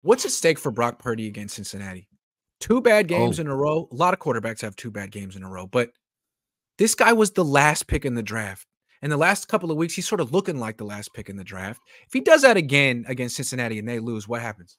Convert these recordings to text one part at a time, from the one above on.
What's at stake for Brock Purdy against Cincinnati? 2 bad games Oh, in a row. A lot of quarterbacks have 2 bad games in a row, but this guy was the last pick in the draft. In the last couple of weeks, he's sort of looking like the last pick in the draft. If he does that again against Cincinnati and they lose, what happens?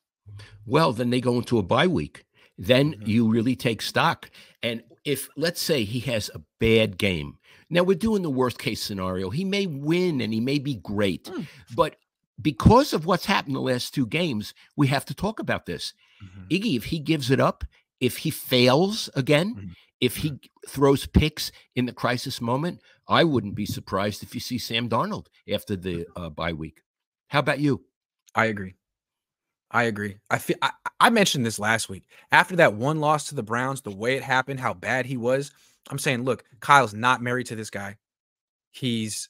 well, then they go into a bye week. Then Mhm. you really take stock. And if, let's say, he has a bad game, now we're doing the worst case scenario. He may win and he may be great. Mm. But because of what's happened the last 2 games, we have to talk about this. Mhm. Iggy, if he gives it up, if he fails again, Mhm. if Mhm. he throws picks in the crisis moment, I wouldn't be surprised if you see Sam Darnold after the bye week. How about you? I agree. I agree. I mentioned this last week. After that one loss to the Browns, the way it happened, how bad he was, I'm saying, look, Kyle's not married to this guy. He's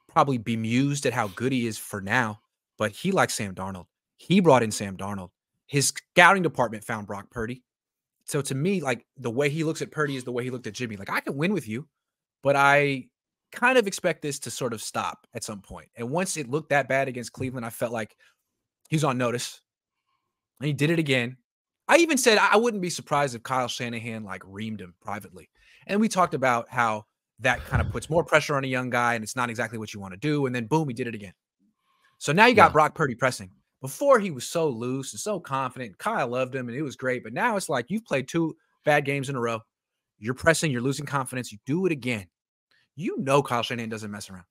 probably bemused at how good he is for now, but he likes Sam Darnold. He brought in Sam Darnold. His scouting department found Brock Purdy. So to me, like the way he looks at Purdy is the way he looked at Jimmy. Like I can win with you, but I kind of expect this to sort of stop at some point. And once it looked that bad against Cleveland, I felt like he's on notice. And he did it again. I even said I wouldn't be surprised if Kyle Shanahan like reamed him privately. And we talked about how that kind of puts more pressure on a young guy and it's not exactly what you want to do. And then boom, he did it again. So now you got Yeah. Brock Purdy pressing. Before he was so loose and so confident. Kyle loved him and it was great. But now it's like you've played 2 bad games in a row. You're pressing, you're losing confidence. You do it again. You know Kyle Shanahan doesn't mess around.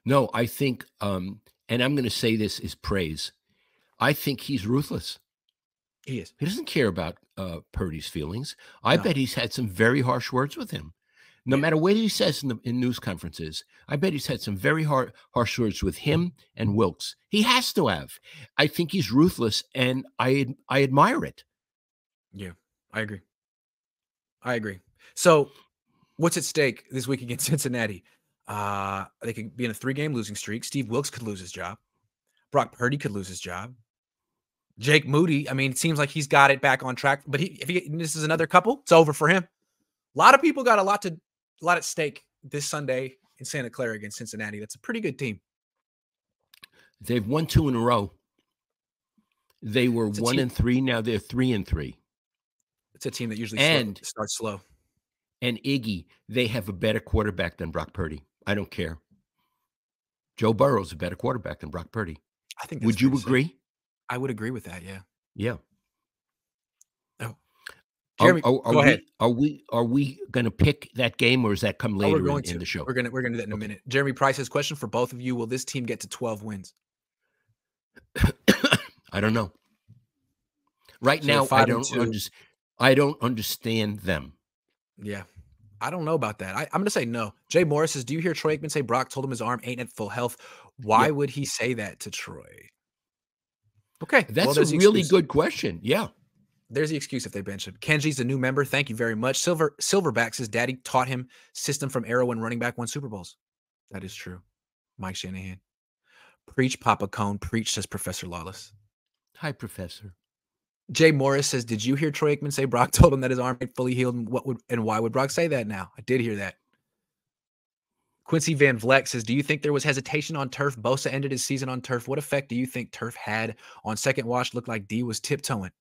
No, I think, and I'm going to say this is praise. I think he's ruthless. He is. He doesn't care about Purdy's feelings. I No. bet he's had some very harsh words with him. No Yeah. matter what he says in news conferences, I bet he's had some very harsh words with him and Wilkes. He has to have. I think he's ruthless, and I admire it. Yeah. I agree. I agree. So what's at stake this week against Cincinnati? They could be in a 3-game losing streak. Steve Wilkes could lose his job. Brock Purdy could lose his job. Jake Moody, I mean, it seems like he's got it back on track, but if this is another couple, it's over for him. A lot of people got a lot at stake this Sunday in Santa Clara against Cincinnati. That's a pretty good team. They've won 2 in a row. They were It's a 1 team. and 3. Now they're 3 and 3. It's a team that usually And starts slow. and Iggy, they have a better quarterback than Brock Purdy. I don't care. Joe Burrow's a better quarterback than Brock Purdy. I think that's Would fair you to say. agree? I would agree with that. Yeah. Yeah. Oh, Are, Jeremy, are, are go ahead. we going to pick that game, or does that come Oh, we're later going in to. the show? We're gonna do that in a Okay. minute. Jeremy Price's question for both of you: will this team get to 12 wins? I don't know. Right So they're now, 5-2. I don't understand them. Yeah. I don't know about that. I'm going to say no. Jay Morris says, do you hear Troy Aikman say Brock told him his arm ain't at full health? Why Yep. would he say that to Troy? Okay. Well, That's a there's the really excuse. good question. Yeah. There's the excuse if they bench him. Kenji's a new member. Thank you very much. Silverback says daddy taught him system from Arrow when running back won Super Bowls. That is true. Mike Shanahan. Preach, Papa Cohn. Preach, says Professor Lawless. Hi, Professor. Jay Morris says, did you hear Troy Aikman say Brock told him that his arm ain't fully healed? And why would Brock say that now? I did hear that. Quincy Van Vleck says, do you think there was hesitation on turf? Bosa ended his season on turf. What effect do you think turf had on second watch? Looked like D was tiptoeing.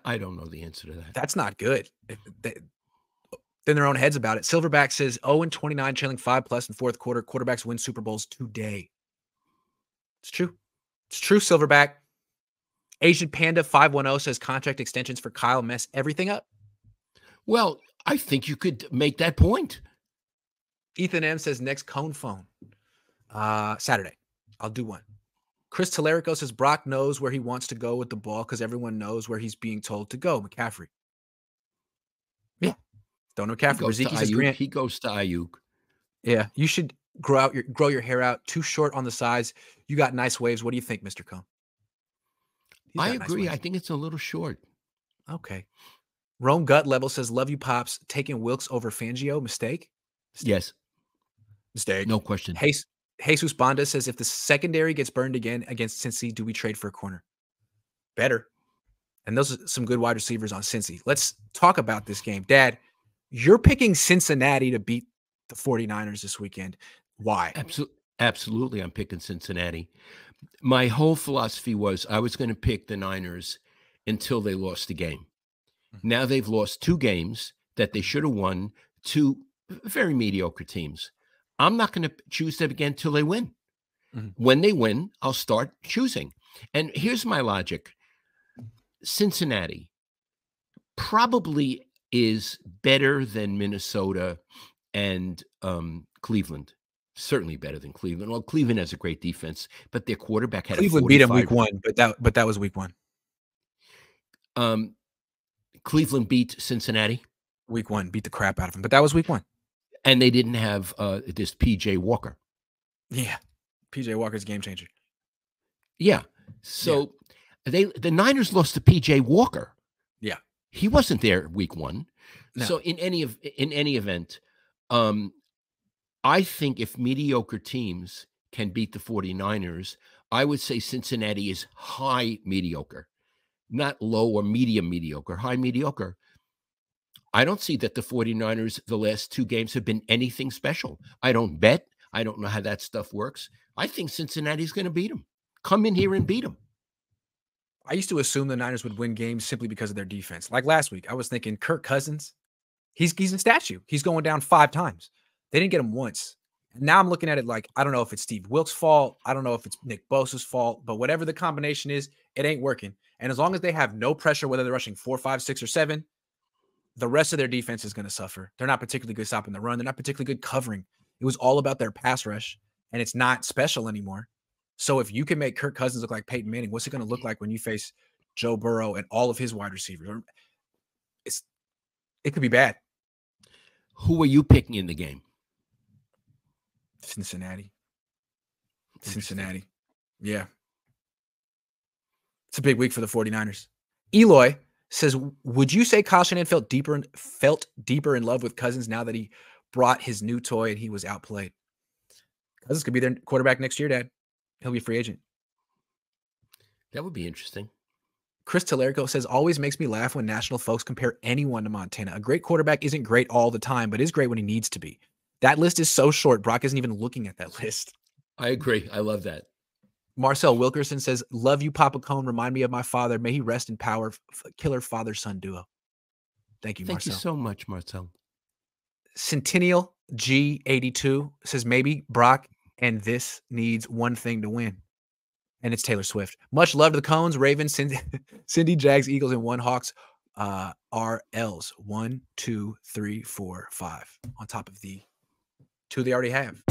I don't know the answer to that. That's not good. Then their own heads about it. Silverback says 0-29, trailing 5+ in fourth quarter. Quarterbacks win Super Bowls today. It's true. It's true, Silverback. Asian Panda 510 says contract extensions for Kyle mess everything up. Well, I think you could make that point. Ethan M says next Cohn phone. Saturday. I'll do one. Chris Tellerico says Brock knows where he wants to go with the ball because everyone knows where he's being told to go. McCaffrey. Yeah. Don't know McCaffrey. He goes to Ayuk. Yeah. You should grow your hair out. Too short on the sides. You got nice waves. What do you think, Mr. Cohn? I agree. Nice, I think it's a little short. Okay. Rome Gut Level says, love you, Pops. Taking Wilkes over Fangio. Mistake? Yes. Mistake. No question. Jesus Bonda says, if the secondary gets burned again against Cincy, do we trade for a corner? Better. And those are some good wide receivers on Cincy. Let's talk about this game. Dad, you're picking Cincinnati to beat the 49ers this weekend. Why? Absolutely. I'm picking Cincinnati. My whole philosophy was I was going to pick the Niners until they lost a game. Now they've lost 2 games that they should have won to very mediocre teams. I'm not going to choose them again until they win. Mhm. When they win, I'll start choosing. And here's my logic. Cincinnati probably is better than Minnesota and Cleveland. Certainly better than Cleveland. Well, Cleveland has a great defense, but their quarterback had a Cleveland beat him week 45. 1, but that was week 1. Cleveland beat Cincinnati, Week 1 beat the crap out of him, but that was week 1. and they didn't have this PJ Walker. Yeah. PJ Walker's game changer. Yeah. So the Niners lost to PJ Walker. Yeah. He wasn't there week 1. No. So in any event, I think if mediocre teams can beat the 49ers, I would say Cincinnati is high mediocre, not low or medium mediocre, high mediocre. I don't see that the 49ers, the last 2 games have been anything special. I don't bet. I don't know how that stuff works. I think Cincinnati's going to beat them. Come in here and beat them. I used to assume the Niners would win games simply because of their defense. Like last week, I was thinking Kirk Cousins, he's a statue. He's going down 5 times. They didn't get him once. And now I'm looking at it like, I don't know if it's Steve Wilkes' fault. I don't know if it's Nick Bosa's fault, but whatever the combination is, it ain't working. And as long as they have no pressure, whether they're rushing 4, 5, 6, or 7, the rest of their defense is going to suffer. They're not particularly good stopping the run. They're not particularly good covering. It was all about their pass rush, and it's not special anymore. So if you can make Kirk Cousins look like Peyton Manning, what's it going to look like when you face Joe Burrow and all of his wide receivers? It could be bad. Who are you picking in the game? Cincinnati. Yeah. It's a big week for the 49ers. Eloy says, would you say Kyle Shanahan felt deeper in love with Cousins now that he brought his new toy and he was outplayed? Cousins could be their quarterback next year, Dad. He'll be a free agent. That would be interesting. Chris Tellerico says, always makes me laugh when national folks compare anyone to Montana. A great quarterback isn't great all the time, but is great when he needs to be. That list is so short. Brock isn't even looking at that list. I agree. I love that. Marcel Wilkerson says, love you, Papa Cohn. Remind me of my father. May he rest in power. Killer father-son duo. Thank you, Marcel. Thank you so much, Marcel. Centennial G82 says, maybe Brock and this needs one thing to win. And it's Taylor Swift. Much love to the Cones, Ravens, Cindy, Jags, Eagles, and 1 Hawks. Are L's 1, 2, 3, 4, 5 on top of the 2 they already have.